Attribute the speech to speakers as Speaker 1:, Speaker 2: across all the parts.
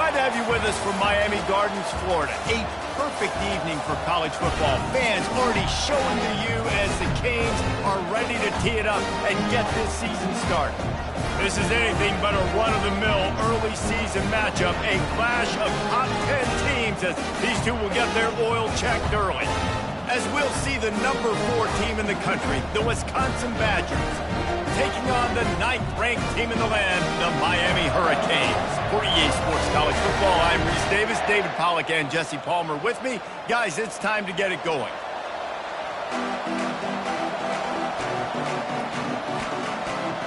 Speaker 1: Glad to have you with us from Miami Gardens, Florida. A perfect evening for college football. Fans already showing to you as the Canes are ready to tee it up and get this season started. This is anything but a run-of-the-mill early season matchup, a clash of top 10 teams as these two will get their oil checked early. As we'll see the number 4 team in the country, the Wisconsin Badgers, taking on the 9th-ranked team in the land, the Miami Hurricanes. For EA Sports College Football, I'm Reese Davis, David Pollack, and Jesse Palmer with me. Guys, it's time to get it going.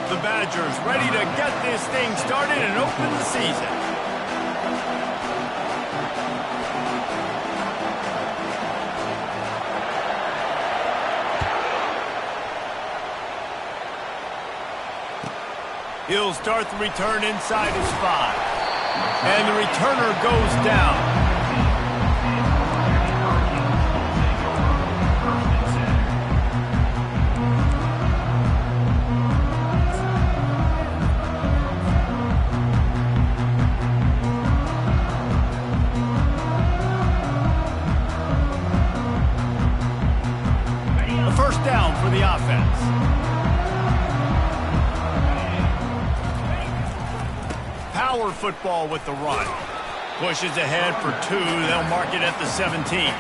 Speaker 1: The Badgers ready to get this thing started and open the season. He'll start the return inside his 5. And the returner goes down. A first down for the offense. Power football with the run. Pushes ahead for 2. They'll mark it at the 17.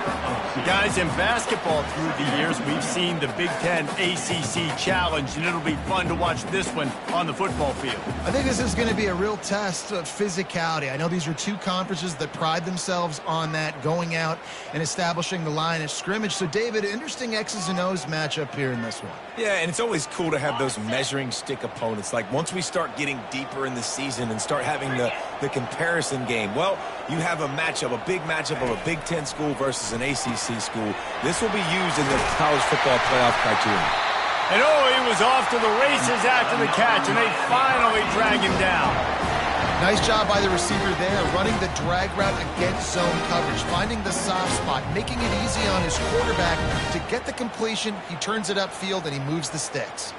Speaker 1: Guys, in basketball through the years, we've seen the Big Ten ACC Challenge, and it'll be fun to watch this one on the football field.
Speaker 2: I think this is going to be a real test of physicality. I know these are two conferences that pride themselves on that, going out and establishing the line of scrimmage. So, David, interesting X's and O's matchup here in this one.
Speaker 3: Yeah, and it's always cool to have those measuring stick opponents. Like, once we start getting deeper in the season and start having the comparison game, well, you have a matchup, a big matchup of a Big Ten school versus an ACC school. This will be used in the college football playoff criteria.
Speaker 1: And he was off to the races after the catch, and they finally drag him down.
Speaker 2: Nice job by the receiver there, running the drag route against zone coverage, finding the soft spot, making it easy on his quarterback to get the completion. He turns it upfield, and he moves the sticks.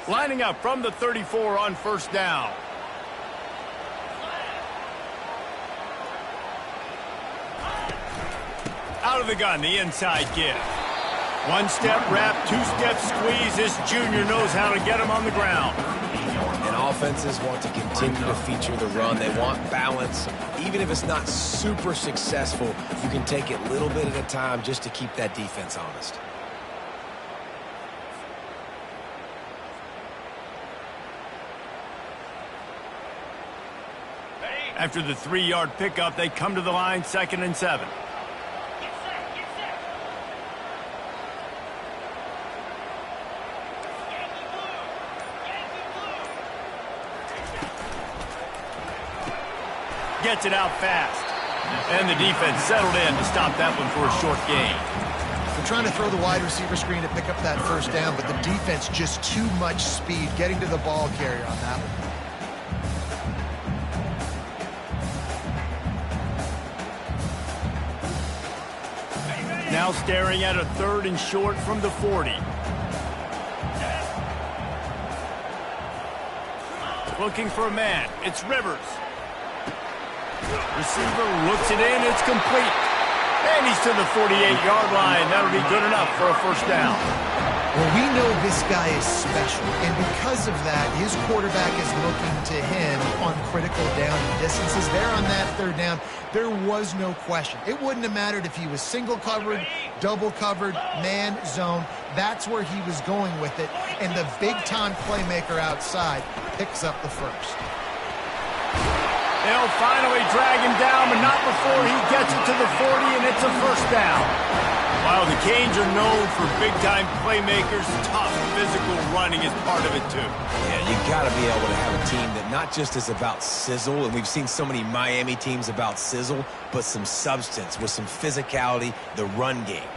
Speaker 1: Lining up from the 34 on first down. Out of the gun, the inside give. 1-step wrap, 2-step squeeze. This junior knows how to get him on the ground.
Speaker 3: And offenses want to continue to feature the run. They want balance. Even if it's not super successful, you can take it a little bit at a time just to keep that defense honest.
Speaker 1: After the 3-yard pickup, they come to the line, 2nd and 7. Gets it out fast. And the defense settled in to stop that one for a short gain.
Speaker 2: They're trying to throw the wide receiver screen to pick up that first down, but the defense just too much speed getting to the ball carrier on that one.
Speaker 1: Now staring at a 3rd and short from the 40. Looking for a man. It's Rivers. Receiver looks it in. It's complete. And he's to the 48-yard line. That'll be good enough for a first down.
Speaker 2: Well, we know this guy is special, and because of that, his quarterback is looking to him on critical down distances. There on that 3rd down, there was no question. It wouldn't have mattered if he was single covered, double covered, man, zone. That's where he was going with it, and the big-time playmaker outside picks up the first.
Speaker 1: They'll finally drag him down, but not before he gets it to the 40, and it's a first down. While the Canes are known for big-time playmakers, tough physical running is part of it, too.
Speaker 3: Yeah, you got to be able to have a team that not just is about sizzle, and we've seen so many Miami teams about sizzle, but some substance with some physicality, the run game.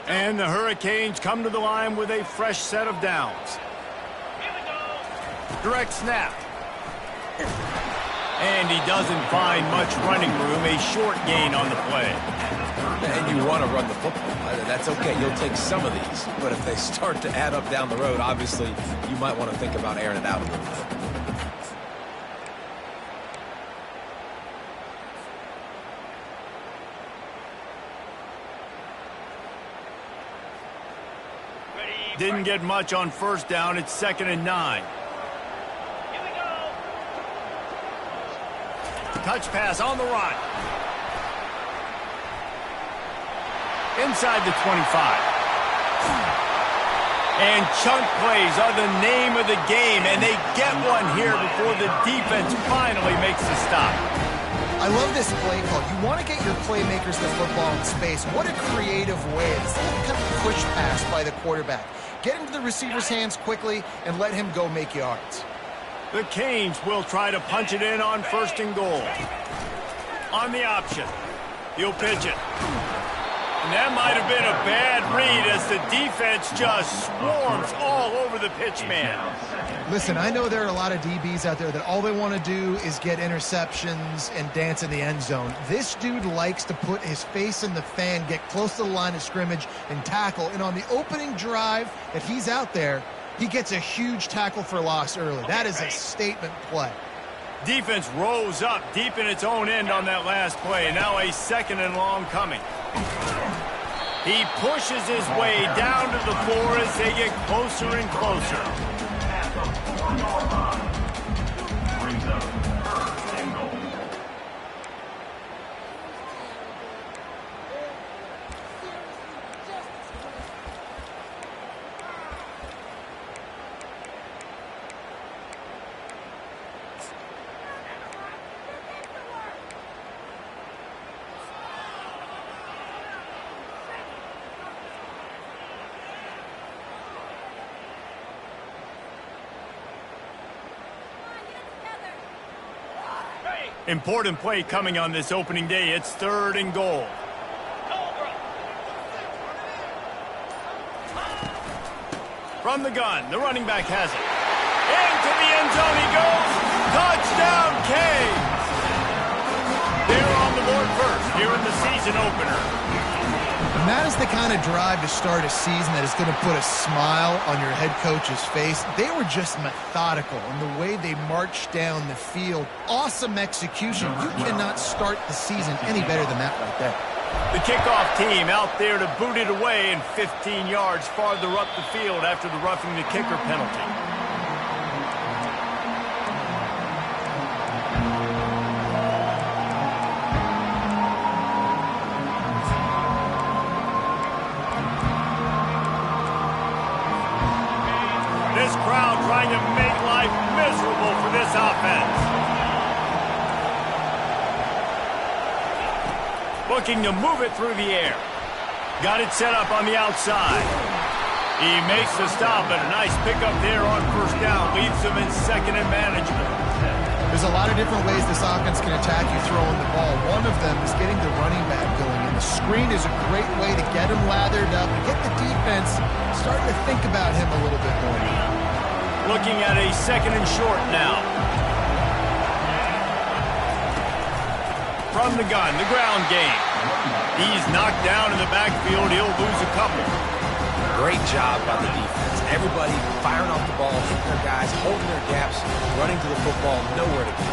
Speaker 1: And the Hurricanes come to the line with a fresh set of downs. Direct snap. And he doesn't find much running room, a short gain on the play.
Speaker 3: And you want to run the football. That's okay. You'll take some of these. But if they start to add up down the road, obviously, you might want to think about airing it out a little bit.
Speaker 1: Didn't get much on first down. It's 2nd and 9. Touch pass on the run. Inside the 25. And chunk plays are the name of the game, and they get one here before the defense finally makes the stop.
Speaker 2: I love this play call. You want to get your playmakers the football in space. What a creative way. It's a little kind of push pass by the quarterback. Get into the receiver's hands quickly and let him go make yards.
Speaker 1: The Canes will try to punch it in on 1st and goal. On the option, he'll pitch it. And that might have been a bad read as the defense just swarms all over the pitch man.
Speaker 2: Listen, I know there are a lot of DBs out there that all they want to do is get interceptions and dance in the end zone. This dude likes to put his face in the fan, get close to the line of scrimmage, and tackle. And on the opening drive that he's out there, he gets a huge tackle for loss early. That is a statement play.
Speaker 1: Defense rose up deep in its own end on that last play. Now a 2nd and long coming. He pushes his way down to the floor as they get closer and closer. Important play coming on this opening day. It's 3rd and goal. From the gun, the running back has it. Into the end zone he goes. Touchdown, Canes! They're on the board first here in the season opener.
Speaker 2: And that is the kind of drive to start a season that is going to put a smile on your head coach's face. They were just methodical in the way they marched down the field. Awesome execution. You cannot start the season any better than that right there.
Speaker 1: The kickoff team out there to boot it away and 15 yards farther up the field after the roughing the kicker penalty. This crowd trying to make life miserable for this offense. Looking to move it through the air. Got it set up on the outside. He makes the stop, but a nice pickup there on 1st down. Leaves him in 2nd and management.
Speaker 2: There's a lot of different ways this offense can attack you throwing the ball. One of them is getting the running back going. And the screen is a great way to get him lathered up and get the defense starting to think about him a little bit more.
Speaker 1: Looking at a 2nd and short now. From the gun, the ground game. He's knocked down in the backfield. He'll lose a couple.
Speaker 3: Great job by the defense. Everybody firing off the ball, hitting their guys, holding their gaps, running to the football, nowhere to go.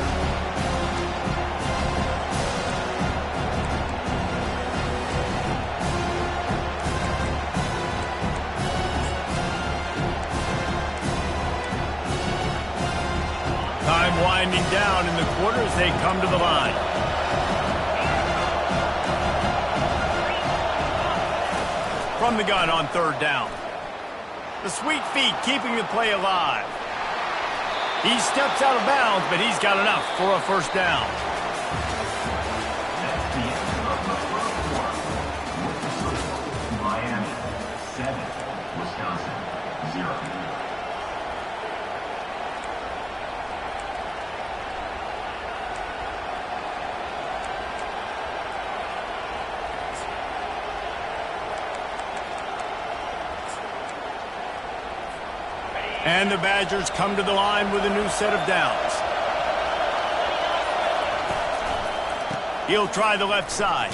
Speaker 1: Time winding down in the quarter as they come to the line. From the gun on 3rd down. The sweet feet keeping the play alive. He steps out of bounds, but he's got enough for a 1st down.
Speaker 4: Miami 7, Wisconsin 0.
Speaker 1: And the Badgers come to the line with a new set of downs. He'll try the left side.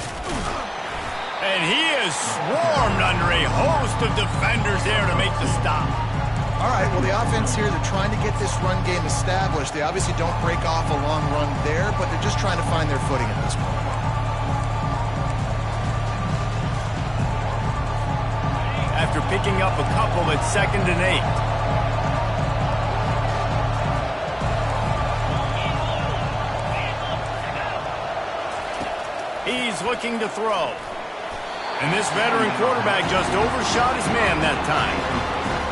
Speaker 1: And he is swarmed under a host of defenders there to make the stop.
Speaker 2: All right, well, the offense here, they're trying to get this run game established. They obviously don't break off a long run there, but they're just trying to find their footing at this point.
Speaker 1: After picking up a couple at 2nd and 8. He's looking to throw. And this veteran quarterback just overshot his man that time.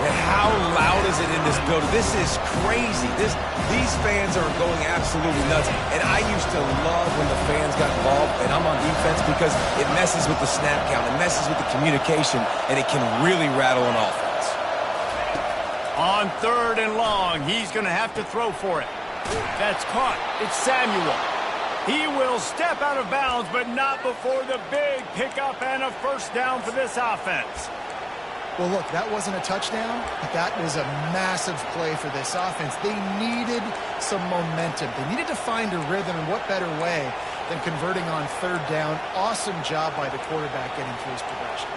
Speaker 3: And how loud is it in this building? This is crazy. These fans are going absolutely nuts. And I used to love when the fans got involved, and I'm on defense, because it messes with the snap count, it messes with the communication, and it can really rattle an offense.
Speaker 1: On 3rd and long, he's going to have to throw for it. That's caught. It's Samuel. He will step out of bounds, but not before the big pickup and a first down for this offense.
Speaker 2: Well, look, that wasn't a touchdown, but that was a massive play for this offense. They needed some momentum. They needed to find a rhythm, and what better way than converting on 3rd down. Awesome job by the quarterback getting through his progression.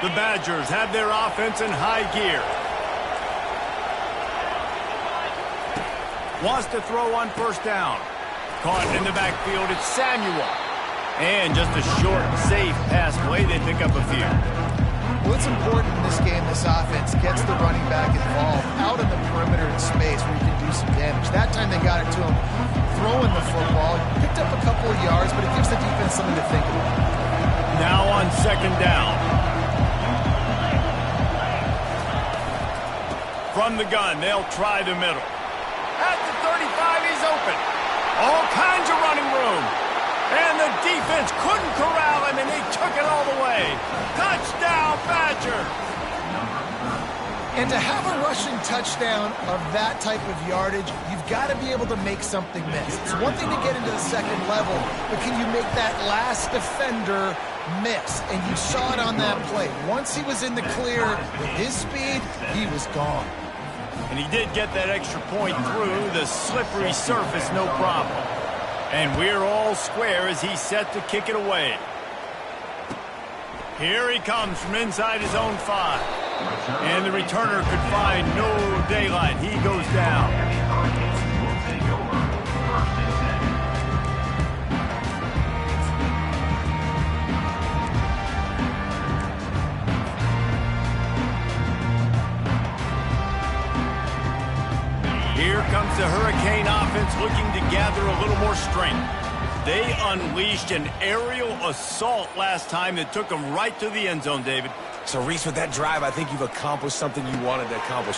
Speaker 1: The Badgers have their offense in high gear. Wants to throw on 1st down. Caught in the backfield, it's Samuel. And just a short, safe pass play, they pick up a few.
Speaker 2: Well, it's important in this game, this offense gets the running back involved out in the perimeter in space where he can do some damage. That time they got it to him throwing the football. Picked up a couple of yards, but it gives the defense something to think about.
Speaker 1: Now on 2nd down. From the gun, they'll try the middle. At the 35, he's open. All kinds of running room. And the defense couldn't corral him, and he took it all the way. Touchdown, Badger!
Speaker 2: And to have a rushing touchdown of that type of yardage, you've got to be able to make something miss. It's one thing to get into the 2nd level, but can you make that last defender miss? And you saw it on that play. Once he was in the clear with his speed, he was gone.
Speaker 1: And he did get that extra point through the slippery surface, no problem. And we're all square as he's set to kick it away. Here he comes from inside his own 5. And the returner could find no daylight. He goes down. Here comes the Hurricane offense looking to gather a little more strength. They unleashed an aerial assault last time that took them right to the end zone, David.
Speaker 3: So, Reese, with that drive, I think you've accomplished something you wanted to accomplish.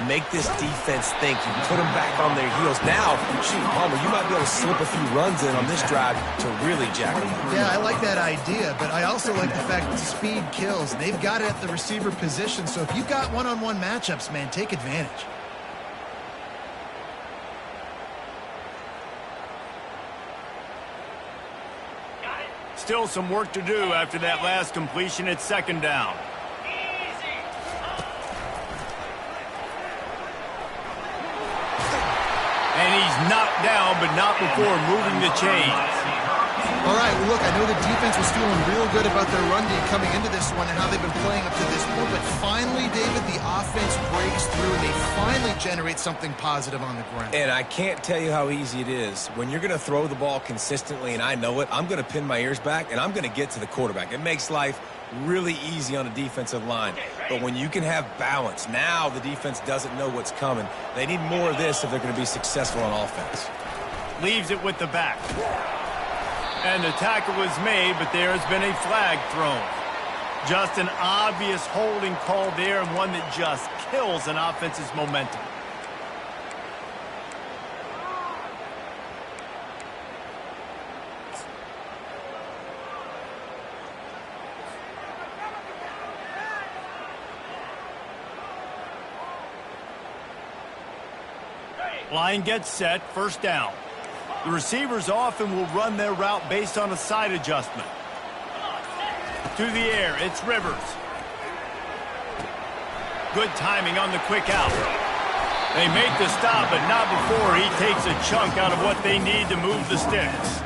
Speaker 3: Make this defense think. You put them back on their heels. Now, shoot, Palmer, you might be able to slip a few runs in on this drive to really jack them up.
Speaker 2: Yeah, I like that idea, but I also like the fact that speed kills. They've got it at the receiver position, so if you've got one-on-one matchups, man, take advantage.
Speaker 1: Still some work to do after that last completion at 2nd down. And he's knocked down, but not before moving the chains.
Speaker 2: All right, well, look, I know the defense was feeling real good about their run game coming into this one and how they've been playing up to this point, but finally, David, the offense breaks through and they finally generate something positive on the ground.
Speaker 3: And I can't tell you how easy it is. When you're going to throw the ball consistently, and I know it, I'm going to pin my ears back, and I'm going to get to the quarterback. It makes life really easy on the defensive line. But when you can have balance, now the defense doesn't know what's coming. They need more of this if they're going to be successful on offense.
Speaker 1: Leaves it with the back. And the tackle is made, but there has been a flag thrown. Just an obvious holding call there, and one that just kills an offense's momentum. Line gets set, 1st down. The receivers often will run their route based on a side adjustment. To the air, it's Rivers. Good timing on the quick out. They make the stop, but not before he takes a chunk out of what they need to move the sticks.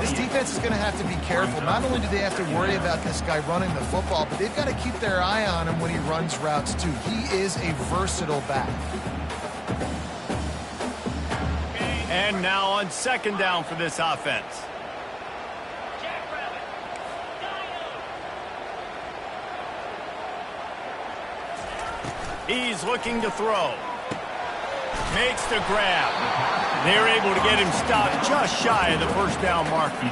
Speaker 2: This defense is going to have to be careful. Not only do they have to worry about this guy running the football, but they've got to keep their eye on him when he runs routes, too. He is a versatile back.
Speaker 1: And now on second down for this offense. He's looking to throw. Makes the grab. They're able to get him stopped just shy of the first down marker.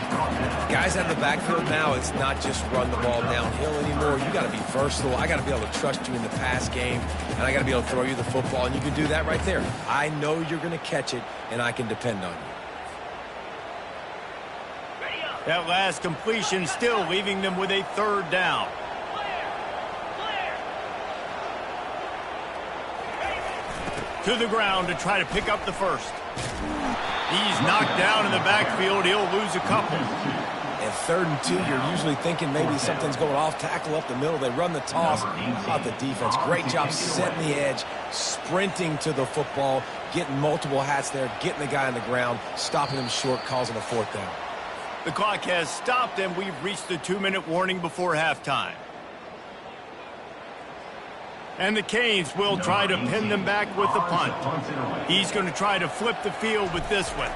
Speaker 3: Guys out of the backfield now, it's not just run the ball downhill anymore. You got to be versatile. I got to be able to trust you in the pass game, and I got to be able to throw you the football, and you can do that right there. I know you're going to catch it, and I can depend on you.
Speaker 1: That last completion still leaving them with a third down. To the ground to try to pick up the first. He's knocked down in the backfield. He'll lose a couple.
Speaker 3: And 3rd and 2, you're usually thinking maybe something's going off tackle up the middle. They run the toss. How about the defense? Great job setting the edge, sprinting to the football, getting multiple hats there, getting the guy on the ground, stopping him short, causing a 4th down.
Speaker 1: The clock has stopped, and we've reached the 2-minute warning before halftime. And the Canes will try to pin them back with the punt. He's going to try to flip the field with this one.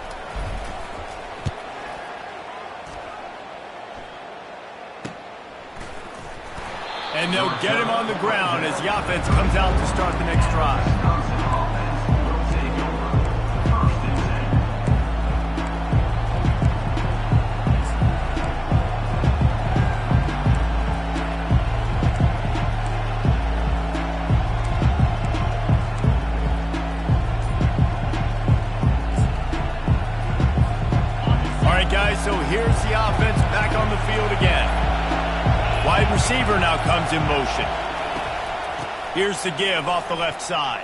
Speaker 1: And they'll get him on the ground as the offense comes out to start the next drive. Guys, so here's the offense back on the field again. Wide receiver now comes in motion. Here's the give off the left side.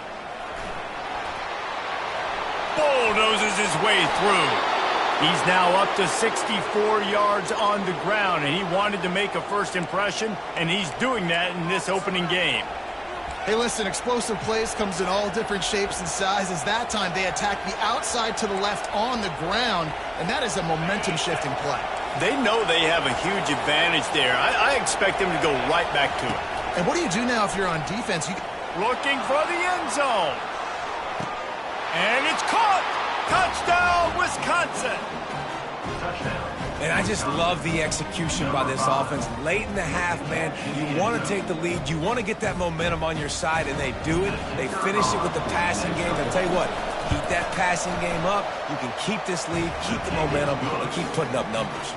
Speaker 1: Bulldozes his way through. He's now up to 64 yards on the ground, and he wanted to make a first impression, and he's doing that in this opening game.
Speaker 2: Hey, listen, explosive plays comes in all different shapes and sizes. That time they attack the outside to the left on the ground, and that is a momentum-shifting play.
Speaker 1: They know they have a huge advantage there. I expect them to go right back to it.
Speaker 2: And what do you do now if you're on defense?
Speaker 1: Looking for the end zone. And it's caught. Touchdown, Wisconsin.
Speaker 4: Touchdown.
Speaker 3: And I just love the execution by this offense. Late in the half, man, you want to take the lead. You want to get that momentum on your side, and they do it. They finish it with the passing game. I tell you what, keep that passing game up. You can keep this lead, keep the momentum, and keep putting up numbers.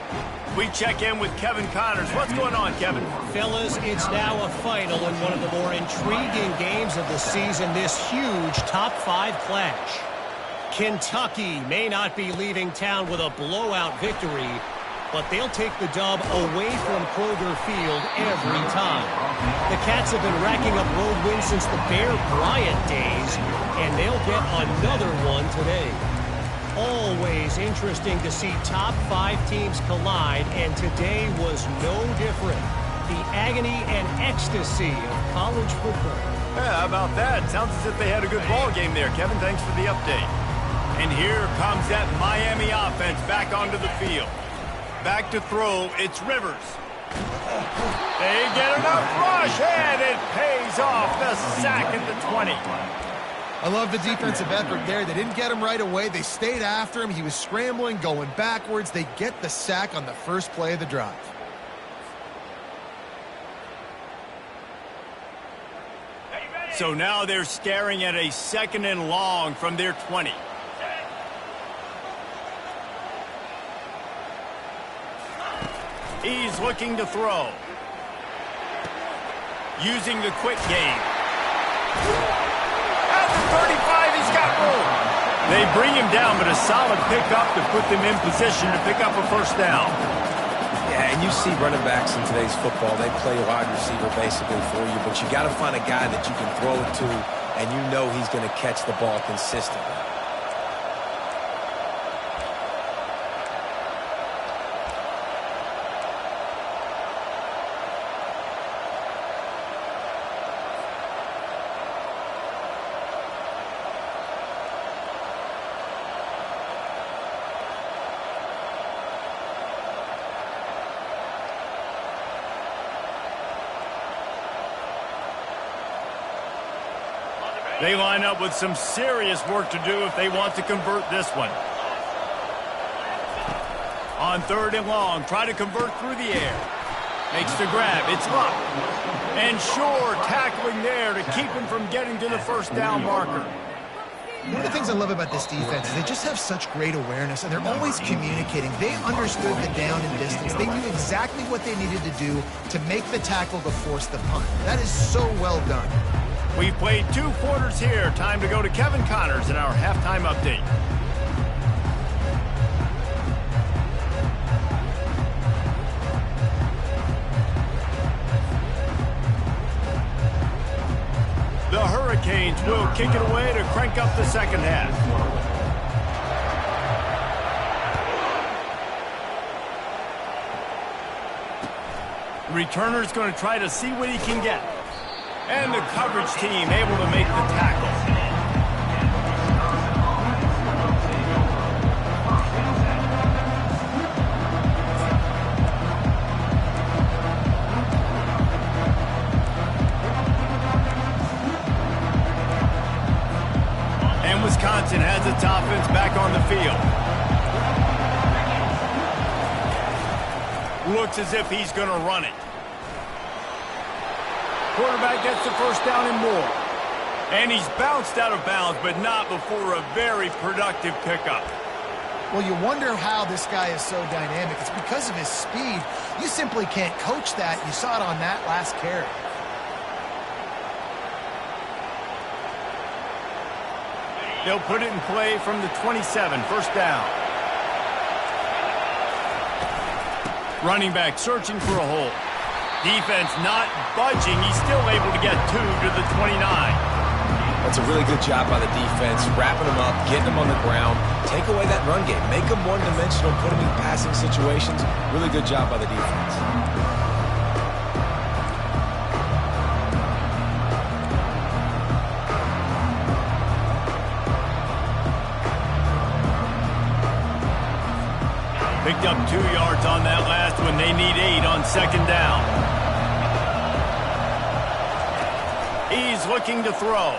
Speaker 1: We check in with Kevin Connors. What's going on, Kevin?
Speaker 5: Fellas, it's now a final in one of the more intriguing games of the season, this huge top-5 clash. Kentucky may not be leaving town with a blowout victory, but they'll take the dub away from Kroger Field every time. The Cats have been racking up road wins since the Bear Bryant days, and they'll get another one today. Always interesting to see top 5 teams collide, and today was no different. The agony and ecstasy of college football.
Speaker 1: Yeah, how about that? Sounds as if they had a good ball game there. Kevin, thanks for the update. And here comes that Miami offense back onto the field. Back to throw, it's Rivers. They get enough rush, and it pays off. The sack at the 20.
Speaker 2: I love the defensive effort there. They didn't get him right away. They stayed after him. He was scrambling, going backwards. They get the sack on the first play of the drive.
Speaker 1: So now they're staring at a 2nd and long from their 20. He's looking to throw. Using the quick game. At the 35, he's got room. They bring him down, but a solid pickup to put them in position to pick up a first down.
Speaker 3: Yeah, and you see running backs in today's football, they play wide receiver basically for you, but you got to find a guy that you can throw it to, and you know he's going to catch the ball consistently.
Speaker 1: They line up with some serious work to do if they want to convert this one. On 3rd and long, try to convert through the air. Makes the grab. It's up. And Shore tackling there to keep him from getting to the first down marker.
Speaker 2: One of the things I love about this defense is they just have such great awareness, and they're always communicating. They understood the down and distance. They knew exactly what they needed to do to make the tackle to force the punt. That is so well done.
Speaker 1: We've played 2 quarters here. Time to go to Kevin Connors in our halftime update. The Hurricanes will kick it away to crank up the second half. Returner's going to try to see what he can get. And the coverage team able to make the tackle. And Wisconsin has its offense back on the field. Looks as if he's going to run it. Quarterback gets the first down and more. And he's bounced out of bounds, but not before a very productive pickup.
Speaker 2: Well, you wonder how this guy is so dynamic. It's because of his speed. You simply can't coach that. You saw it on that last carry.
Speaker 1: They'll put it in play from the 27, first down. Running back searching for a hole. Defense not budging. He's still able to get 2 to the 29.
Speaker 3: That's a really good job by the defense, wrapping them up, getting them on the ground, take away that run game, make them one-dimensional, put them in passing situations. Really good job by the defense.
Speaker 1: Picked up 2 yards on that last one. They need 8 on second down. He's looking to throw.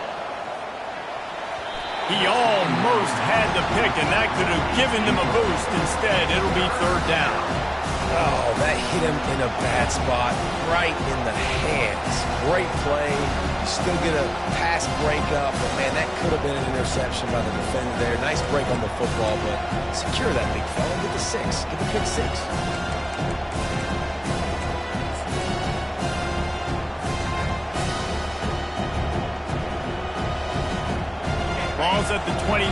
Speaker 1: He almost had the pick, and that could have given them a boost. Instead, it'll be third down.
Speaker 3: Oh, that hit him in a bad spot, right in the hands. Great play. You still get a pass breakup, but, man, that could have been an interception by the defender there. Nice break on the football, but secure that big fella. Get the 6. Get the pick 6.
Speaker 1: Ball's at the 29.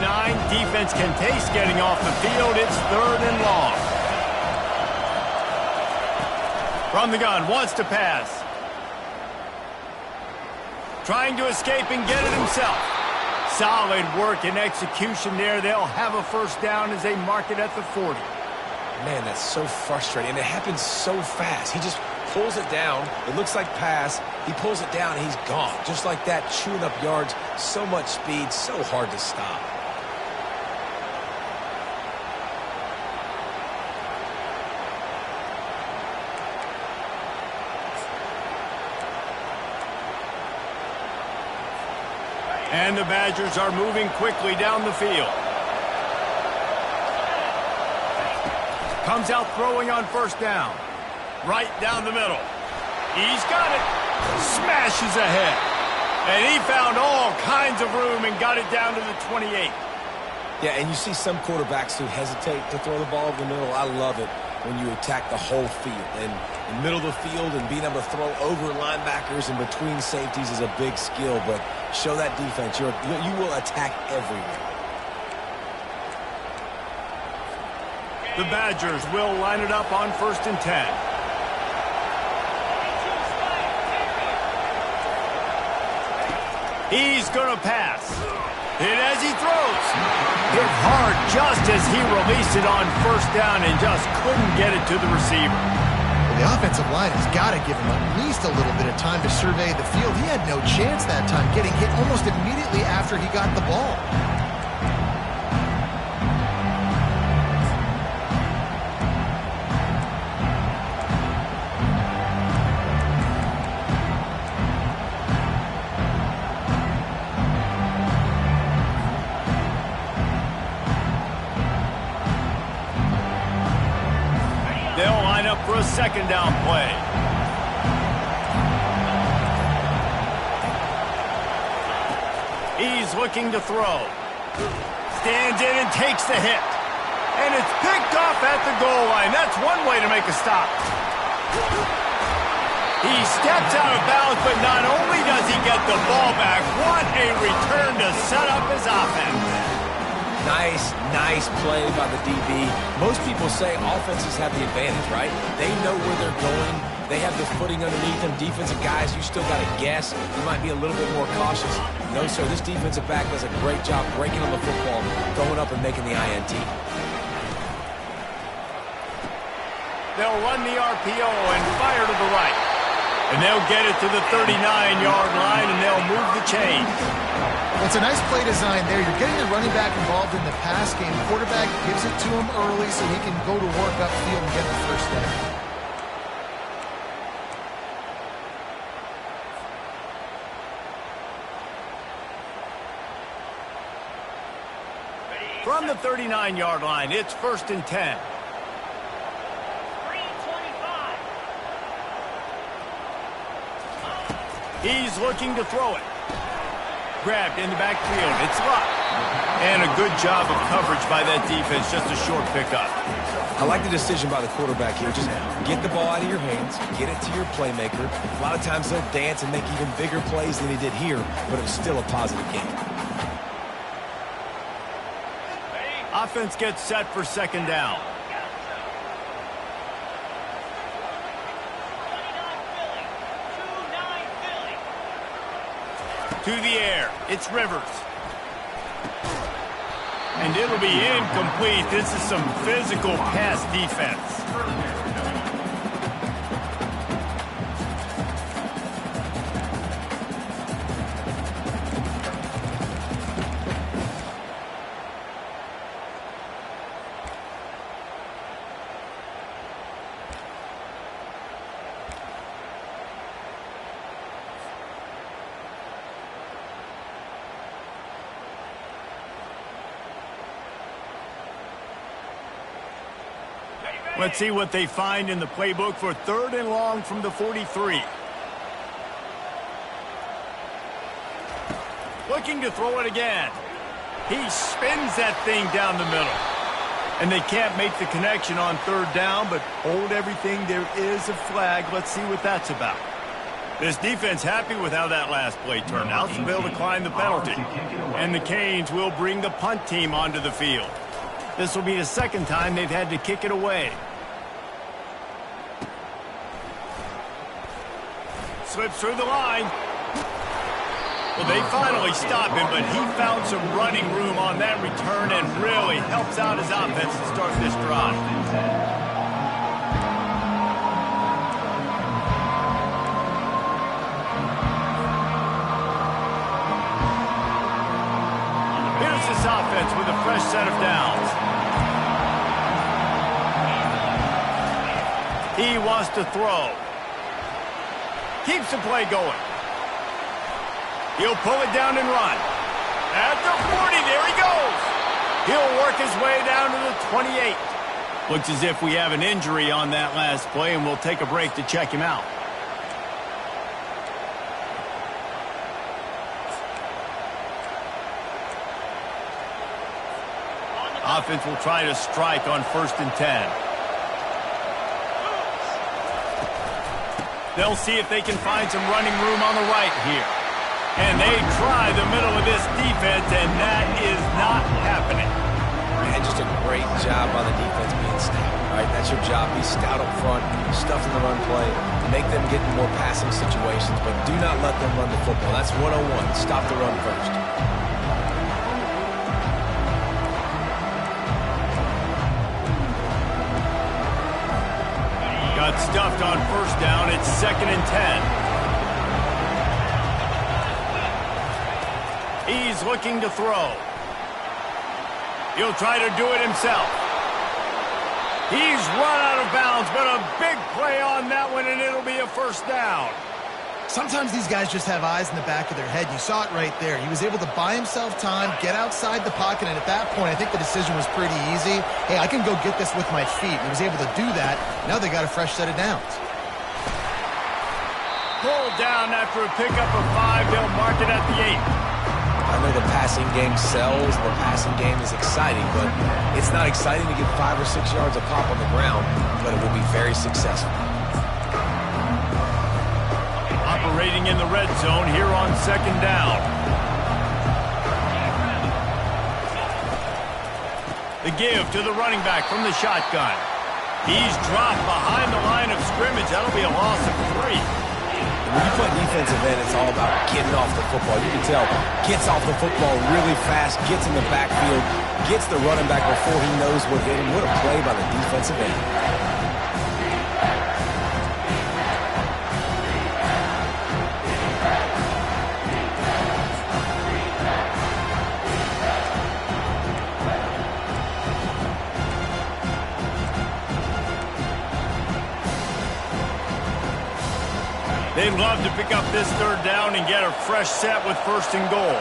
Speaker 1: Defense can taste getting off the field. It's 3rd and long. From the gun, wants to pass. Trying to escape and get it himself. Solid work and execution there. They'll have a first down as they mark it at the 40.
Speaker 3: Man, that's so frustrating. And it happens so fast. He just pulls it down. It looks like pass. He pulls it down, and he's gone. Just like that, chewing up yards. So much speed, so hard to stop.
Speaker 1: And the Badgers are moving quickly down the field. Comes out throwing on first down. Right down the middle. He's got it. Smashes ahead. And he found all kinds of room and got it down to the 28.
Speaker 3: Yeah, and you see some quarterbacks who hesitate to throw the ball over the middle. I love it when you attack the whole field. And in the middle of the field and being able to throw over linebackers and between safeties is a big skill. But show that defense. You will attack everywhere.
Speaker 1: The Badgers will line it up on 1st and 10. He's going to pass. Hit as he throws. Hit hard just as he released it on first down and just couldn't get it to the receiver.
Speaker 2: Well, the offensive line has got to give him at least a little bit of time to survey the field. He had no chance that time, getting hit almost immediately after he got the ball.
Speaker 1: up for a second down play. He's looking to throw. Stands in and takes the hit. And it's picked off at the goal line. That's one way to make a stop. He steps out of bounds, but not only does he get the ball back, what a return to set up his offense.
Speaker 3: Nice play by the DB. Most people say offenses have the advantage, right? They know where they're going. They have the footing underneath them. Defensive guys, you still got to guess. You might be a little bit more cautious. No, sir, this defensive back does a great job breaking on the football, going up and making the INT.
Speaker 1: They'll run the RPO and fire to the right. And they'll get it to the 39-yard line, and they'll move the chain.
Speaker 2: It's a nice play design there. You're getting the running back involved in the pass game. Quarterback gives it to him early so he can go to work upfield and get the first down.
Speaker 1: From the 39-yard line, it's 1st and 10. He's looking to throw it. Grabbed in the backfield. It's locked. And a good job of coverage by that defense. Just a short pickup.
Speaker 3: I like the decision by the quarterback here. Just get the ball out of your hands. Get it to your playmaker. A lot of times they'll dance and make even bigger plays than he did here, but it was still a positive game.
Speaker 1: Offense gets set for second down. To the air. It's Rivers. And it'll be incomplete. This is some physical pass defense. Let's see what they find in the playbook for 3rd and long from the 43. Looking to throw it again. He spins that thing down the middle. And they can't make the connection on 3rd down, but hold everything. There is a flag. Let's see what that's about. This defense happy with how that last play turned out, so they'll decline the penalty. And the Canes will bring the punt team onto the field. This will be the second time they've had to kick it away. Slips through the line. Well, they finally stop him, but he found some running room on that return and really helps out his offense to start this drive. Here's this offense with a fresh set of downs. He wants to throw. Keeps the play going. He'll pull it down and run. At the 40, there he goes. He'll work his way down to the 28. Looks as if we have an injury on that last play, and we'll take a break to check him out. Offense will try to strike on 1st and 10. They'll see if they can find some running room on the right here. And they try the middle of this defense, and that is not happening.
Speaker 3: Man, just a great job by the defense being stout, right? That's your job. Be stout up front, stuff in the run play, make them get in more passing situations, but do not let them run the football. That's 101. Stop the run first.
Speaker 1: Got stuffed on 1st down. It's 2nd and 10. He's looking to throw. He'll try to do it himself. He's run out of bounds, but a big play on that one, and it'll be a 1st down.
Speaker 2: Sometimes these guys just have eyes in the back of their head. You saw it right there. He was able to buy himself time, get outside the pocket, and at that point, I think the decision was pretty easy. Hey, I can go get this with my feet. He was able to do that. Now they got a fresh set of downs.
Speaker 1: Pulled down after a pickup of 5. They'll mark it at the 8.
Speaker 3: I know the passing game sells, the passing game is exciting, but it's not exciting to get 5 or 6 yards of pop on the ground, but it will be very successful.
Speaker 1: Operating in the red zone here on 2nd down. The give to the running back from the shotgun. He's dropped behind the line of scrimmage. That'll be a loss of 3.
Speaker 3: When you play defensive end, it's all about getting off the football. You can tell, gets off the football really fast, gets in the backfield, gets the running back before he knows what hit him. What a play by the defensive end.
Speaker 1: They'd love to pick up this 3rd down and get a fresh set with 1st and goal.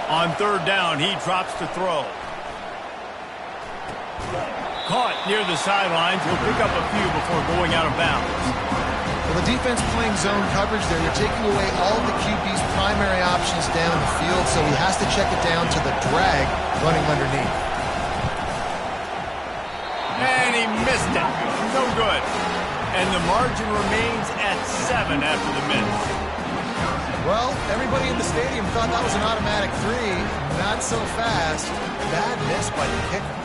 Speaker 1: On 3rd down, he drops to throw. Caught near the sidelines. He'll pick up a few before going out of bounds.
Speaker 2: Well, the defense playing zone coverage there. You're taking away all of the QB's primary options down the field, so he has to check it down to the drag running underneath.
Speaker 1: And he missed it. No good. And the margin remains at 7 after the miss.
Speaker 2: Well, everybody in the stadium thought that was an automatic 3. Not so fast. Bad miss by the kicker.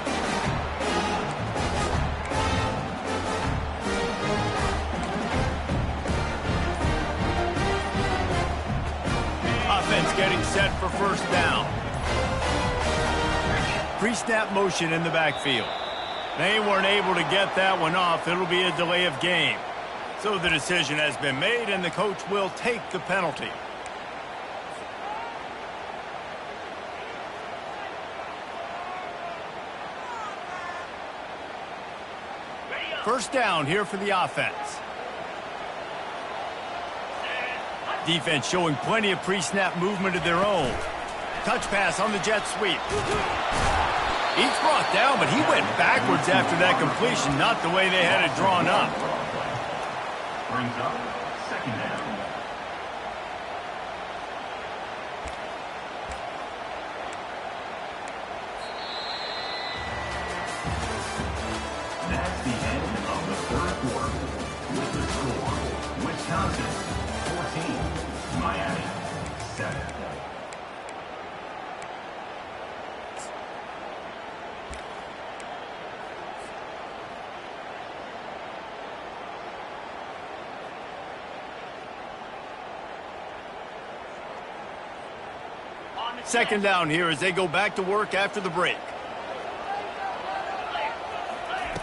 Speaker 1: Offense getting set for 1st down. Pre-snap motion in the backfield. They weren't able to get that one off. It'll be a delay of game. So the decision has been made, and the coach will take the penalty. First down here for the offense. Defense showing plenty of pre-snap movement of their own. Touch pass on the jet sweep. He's brought down, but he went backwards after that completion, not the way they had it drawn up.
Speaker 4: Brings up 2nd down. That's the end of the 3rd quarter. With the score, Wisconsin 14, Miami 7.
Speaker 1: Second down here as they go back to work after the break.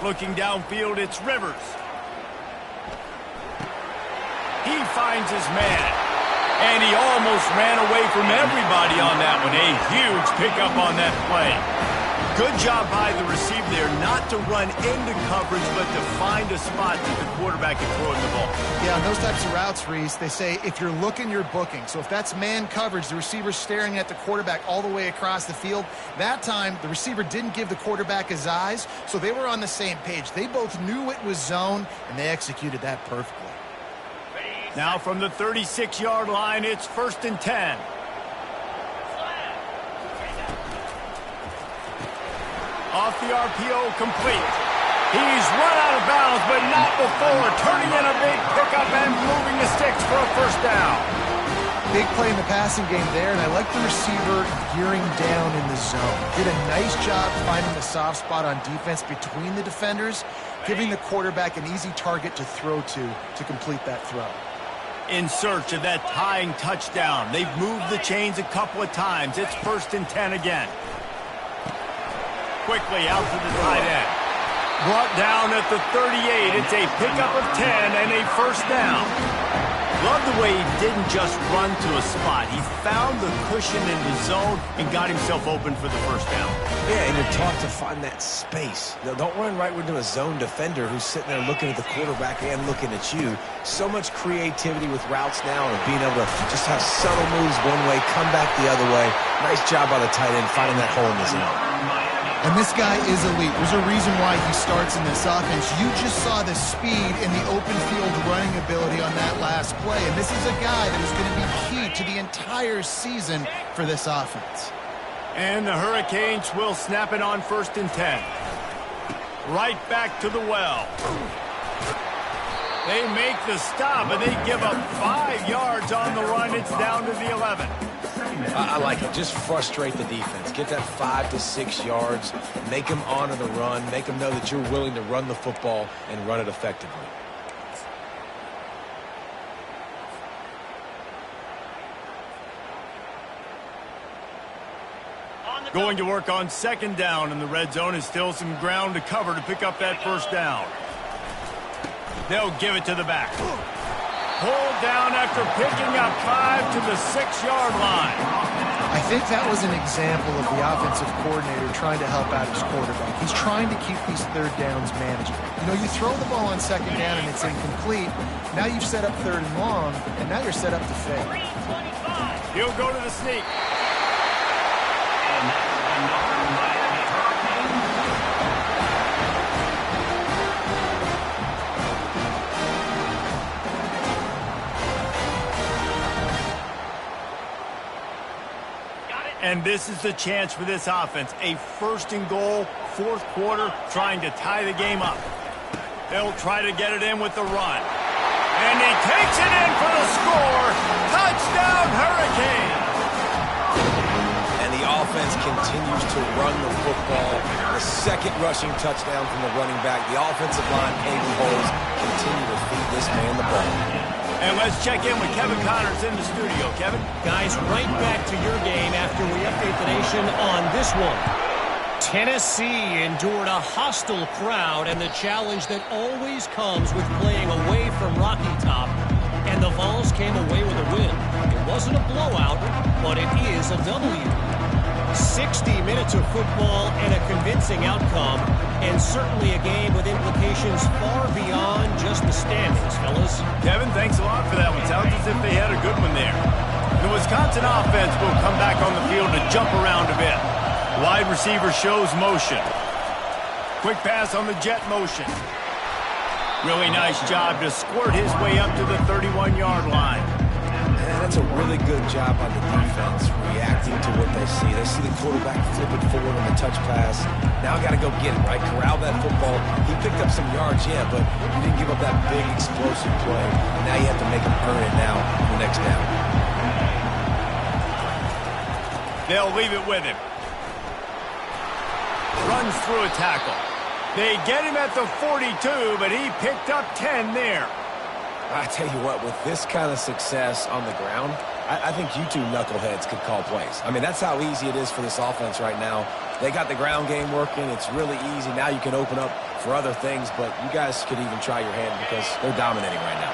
Speaker 1: Looking downfield, it's Rivers. He finds his man. And he almost ran away from everybody on that one. A huge pickup on that play. Good job by the receiver there not to run into coverage, but to find a spot that the quarterback can throw in the ball.
Speaker 2: Yeah, on those types of routes, Reese, they say if you're looking, you're booking. So if that's man coverage, the receiver's staring at the quarterback all the way across the field. That time, the receiver didn't give the quarterback his eyes, so they were on the same page. They both knew it was zone, and they executed that perfectly.
Speaker 1: Now from the 36-yard line, it's 1st and 10. Off the RPO, complete. He's run out of bounds, but not before turning in a big pickup and moving the sticks for a 1st down.
Speaker 2: Big play in the passing game there, and I like the receiver gearing down in the zone. Did a nice job finding the soft spot on defense between the defenders, giving the quarterback an easy target to throw to complete that throw.
Speaker 1: In search of that tying touchdown. They've moved the chains a couple of times. It's 1st and 10 again. Quickly out to the tight end. Brought down at the 38. It's a pickup of 10 and a 1st down. Love the way he didn't just run to a spot. He found the cushion in the zone and got himself open for the first down.
Speaker 3: Yeah, and you're taught to find that space. Now, don't run right into a zone defender who's sitting there looking at the quarterback and looking at you. So much creativity with routes now and being able to just have subtle moves one way, come back the other way. Nice job by the tight end finding that hole in the zone.
Speaker 2: And this guy is elite. There's a reason why he starts in this offense. You just saw the speed and the open field running ability on that last play. And this is a guy that is going to be key to the entire season for this offense.
Speaker 1: And the Hurricanes will snap it on 1st and 10. Right back to the well. They make the stop, and they give up 5 yards on the run. It's down to the 11.
Speaker 3: I like it. Just frustrate the defense. Get that 5 to 6 yards. Make them honor the run. Make them know that you're willing to run the football and run it effectively.
Speaker 1: Going to work on 2nd down, and the red zone is still some ground to cover to pick up that 1st down. They'll give it to the back. Pulled down after picking up 5 to the 6-yard line.
Speaker 2: I think that was an example of the offensive coordinator trying to help out his quarterback. He's trying to keep these 3rd downs manageable. You know, you throw the ball on 2nd down and it's incomplete. Now you've set up 3rd and long, and now you're set up to fail.
Speaker 1: He'll go to the sneak. And this is the chance for this offense. A 1st and goal, 4th quarter, trying to tie the game up. They'll try to get it in with the run. And he takes it in for the score. Touchdown, Hurricanes!
Speaker 3: And the offense continues to run the football. The 2nd rushing touchdown from the running back. The offensive line paving holes. Continue to feed this man the ball.
Speaker 1: And let's check in with Kevin Connors in the studio. Kevin?
Speaker 5: Guys, right back to your game after we update the nation on this one. Tennessee endured a hostile crowd and the challenge that always comes with playing away from Rocky Top. And the Vols came away with a win. It wasn't a blowout, but it is a W. 60 minutes of football and a convincing outcome, and certainly a game with implications far beyond just the standings, fellas.
Speaker 1: Kevin, thanks a lot for that one. Sounds as if they had a good one there. The Wisconsin offense will come back on the field to jump around a bit. Wide receiver shows motion. Quick pass on the jet motion. Really nice job to squirt his way up to the 31-yard line.
Speaker 3: That's a really good job on the defense, reacting to what they see. They see the quarterback flip it forward on the touch pass. Now got to go get it, right? Corral that football. He picked up some yards, yeah, but you didn't give up that big explosive play. Now you have to make him earn it now for the next down.
Speaker 1: They'll leave it with him. Runs through a tackle. They get him at the 42, but he picked up 10 there.
Speaker 3: I tell you what, with this kind of success on the ground, I think you two knuckleheads could call plays. I mean, that's how easy it is for this offense right now. They got the ground game working. It's really easy. Now you can open up for other things, but you guys could even try your hand because they're dominating right now.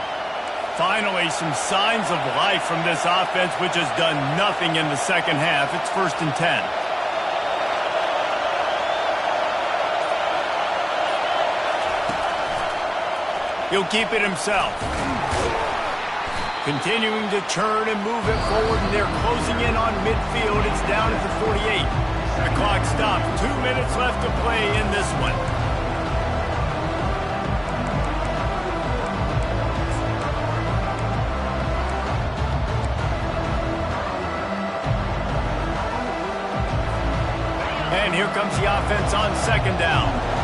Speaker 1: Finally, some signs of life from this offense, which has done nothing in the 2nd half. It's 1st and 10. He'll keep it himself. Continuing to turn and move it forward, and they're closing in on midfield. It's down at the 48. The clock stopped. 2 minutes left to play in this one. And here comes the offense on 2nd down.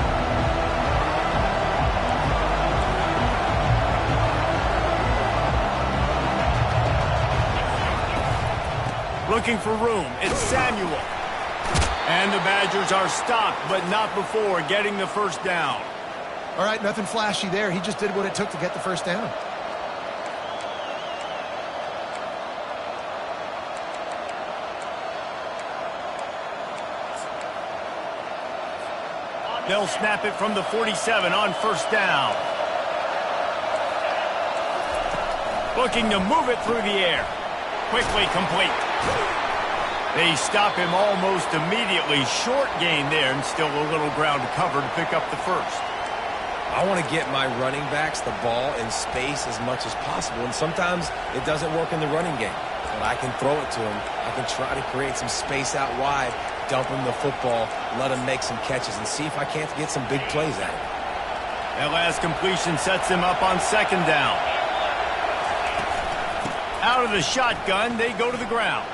Speaker 1: Looking for room. It's Samuel. And the Badgers are stopped, but not before getting the 1st down.
Speaker 2: All right, nothing flashy there. He just did what it took to get the 1st down.
Speaker 1: They'll snap it from the 47 on 1st down. Looking to move it through the air. Quickly complete. They stop him almost immediately. Short gain there, and still a little ground to cover to pick up the first.
Speaker 3: I want to get my running backs the ball in space as much as possible, and sometimes it doesn't work in the running game. But I can throw it to him. I can try to create some space out wide, dump him the football, let him make some catches, and see if I can't get some big plays out of him.
Speaker 1: That last completion sets him up on second down. Out of the shotgun, they go to the ground.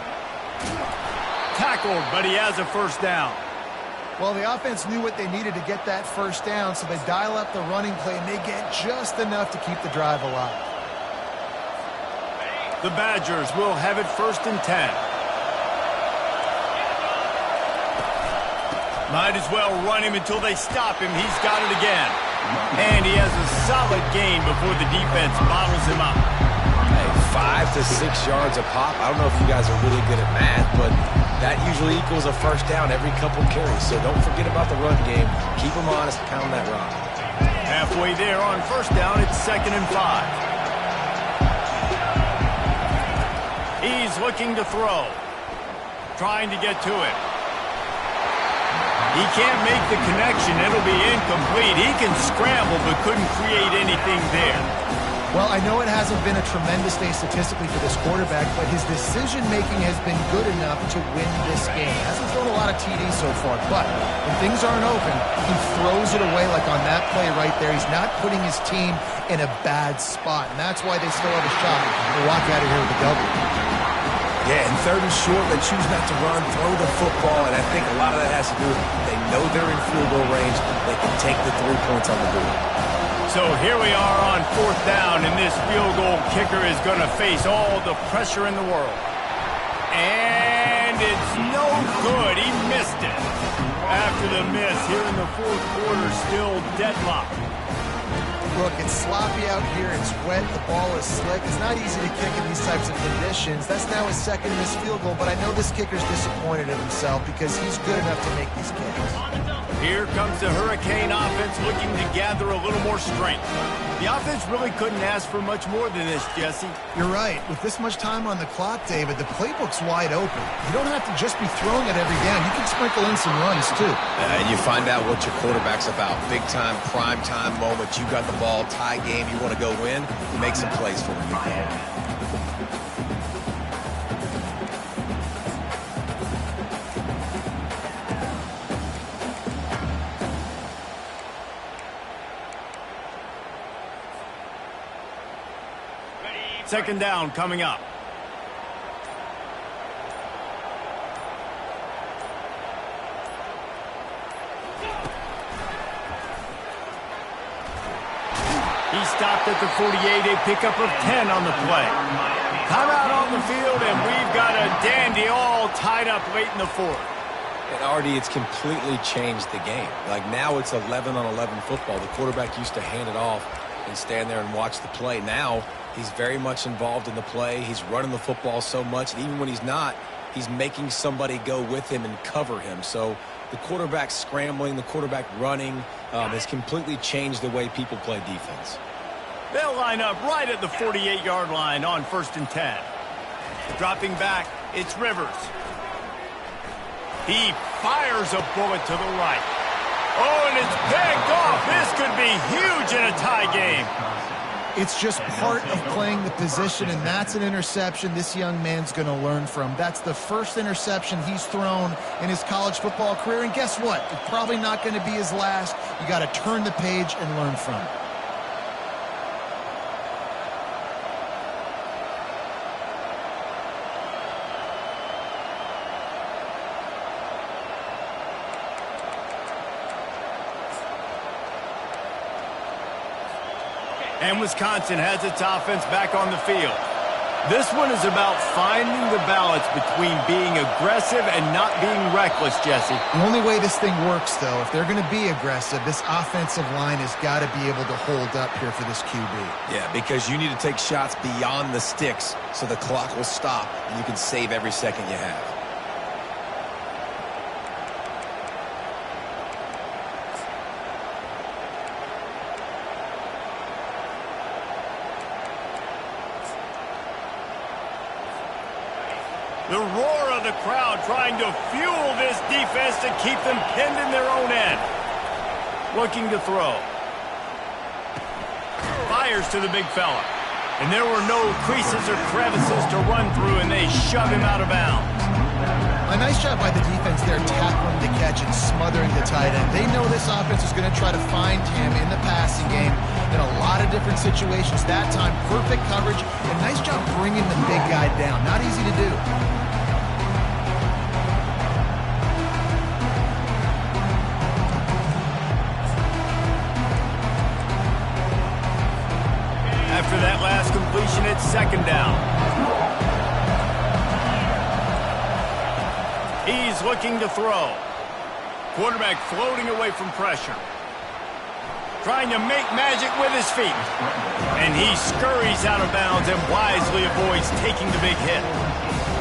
Speaker 1: Tackled, but he has a first down.
Speaker 2: Well, the offense knew what they needed to get that first down, so they dial up the running play, and they get just enough to keep the drive alive.
Speaker 1: The Badgers will have it 1st and 10. Might as well run him until they stop him. He's got it again. And he has a solid gain before the defense bottles him up.
Speaker 3: Hey, 5 to 6 yards a pop. I don't know if you guys are really good at math, but that usually equals a first down every couple carries. So don't forget about the run game. Keep them honest, pound that rock.
Speaker 1: Halfway there on first down, it's 2nd and 5. He's looking to throw. Trying to get to it. He can't make the connection. It'll be incomplete. He can scramble, but couldn't create anything there.
Speaker 2: Well, I know it hasn't been a tremendous day statistically for this quarterback, but his decision-making has been good enough to win this game. Hasn't thrown a lot of TDs so far, but when things aren't open, he throws it away like on that play right there. He's not putting his team in a bad spot, and that's why they still have a shot to walk out of here with a W.
Speaker 3: Yeah, and 3rd and short, they choose not to run, throw the football, and I think a lot of that has to do with they know they're in field goal range. They can take the 3 points on the board.
Speaker 1: So here we are on 4th down, and this field goal kicker is going to face all the pressure in the world. And it's no good. He missed it. After the miss, here in the 4th quarter, still deadlocked.
Speaker 2: Look, it's sloppy out here. It's wet. The ball is slick. It's not easy to kick in these types of conditions. That's now his 2nd missed field goal, but I know this kicker's disappointed in himself because he's good enough to make these kicks.
Speaker 1: Here comes the Hurricane offense looking to gather a little more strength. The offense really couldn't ask for much more than this, Jesse.
Speaker 2: You're right. With this much time on the clock, David, the playbook's wide open. You don't have to just be throwing it every down. You can sprinkle in some runs, too.
Speaker 3: And you find out what your quarterback's about. Big time, prime time moment. You got the ball, tie game, you want to go win, make some plays for him.
Speaker 1: Second down coming up. He stopped at the 48, a pickup of 10 on the play. Timeout on the field, and we've got a dandy all tied up late in the 4th.
Speaker 3: And Artie, it's completely changed the game. Like now it's 11-on-11 football. The quarterback used to hand it off and stand there and watch the play. Now he's very much involved in the play. He's running the football so much, and even when he's not, he's making somebody go with him and cover him. So the quarterback scrambling, the quarterback running has completely changed the way people play defense.
Speaker 1: They'll line up right at the 48-yard line on 1st and 10. Dropping back, it's Rivers. He fires a bullet to the right. Oh, and it's picked off. This could be huge in a tie game.
Speaker 2: It's just part of playing the position, and that's an interception this young man's going to learn from. That's the first interception he's thrown in his college football career, and guess what? It's probably not going to be his last. You got to turn the page and learn from it.
Speaker 1: And Wisconsin has its offense back on the field. This one is about finding the balance between being aggressive and not being reckless, Jesse.
Speaker 2: The only way this thing works, though, if they're going to be aggressive, this offensive line has got to be able to hold up here for this QB.
Speaker 3: Yeah, because you need to take shots beyond the sticks so the clock will stop and you can save every second you have.
Speaker 1: The roar of the crowd trying to fuel this defense to keep them pinned in their own end. Looking to throw. Fires to the big fella. And there were no creases or crevices to run through, and they shove him out of bounds.
Speaker 2: A nice job by the defense there, tackling the catch and smothering the tight end. They know this offense is going to try to find him in the passing game in a lot of different situations. That time, perfect coverage, and nice job bringing the big guy down. Not easy to do.
Speaker 1: After that last completion, it's second down. He's looking to throw. Quarterback floating away from pressure. Trying to make magic with his feet. And he scurries out of bounds and wisely avoids taking the big hit.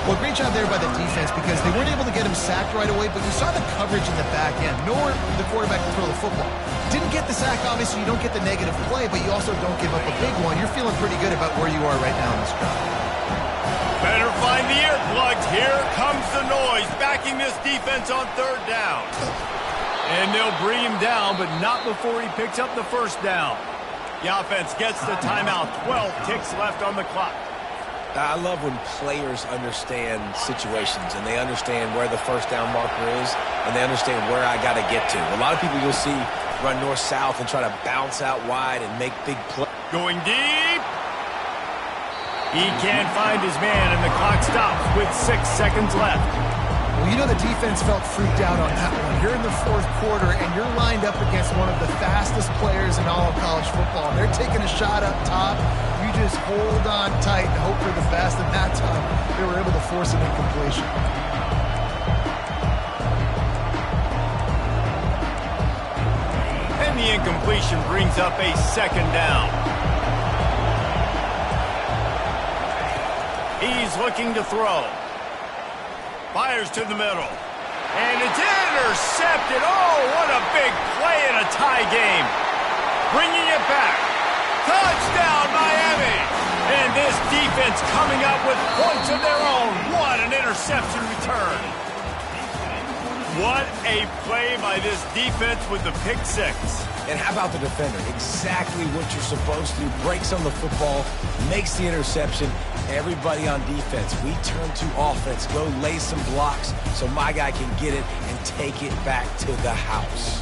Speaker 2: Well, great job there by the defense because they weren't able to get him sacked right away, but you saw the coverage in the back end, nor the quarterback to throw the football. Didn't get the sack, obviously, you don't get the negative play, but you also don't give up a big one. You're feeling pretty good about where you are right now in this drive.
Speaker 1: Better find the earplugs. Here comes the noise, backing this defense on third down. And they'll bring him down, but not before he picks up the first down. The offense gets the timeout. 12 ticks left on the clock.
Speaker 3: I love when players understand situations and they understand where the first down marker is and they understand where I got to get to. A lot of people you'll see run north-south and try to bounce out wide and make big plays.
Speaker 1: Going deep. He can't find his man, and the clock stops with 6 seconds left.
Speaker 2: Well, you know the defense felt freaked out on that one. You're in the fourth quarter, and you're lined up against one of the fastest players in all of college football. They're taking a shot up top. You just hold on tight and hope for the best, and that time they were able to force an incompletion.
Speaker 1: And the incompletion brings up a second down. He's looking to throw. Fires to the middle. And it's intercepted. Oh, what a big play in a tie game. Bringing it back. Touchdown, Miami. And this defense coming up with points of their own. What an interception return. What a play by this defense with the pick six.
Speaker 3: And how about the defender? Exactly what you're supposed to do. Breaks on the football, makes the interception. Everybody on defense, we turn to offense. Go lay some blocks so my guy can get it and take it back to the house.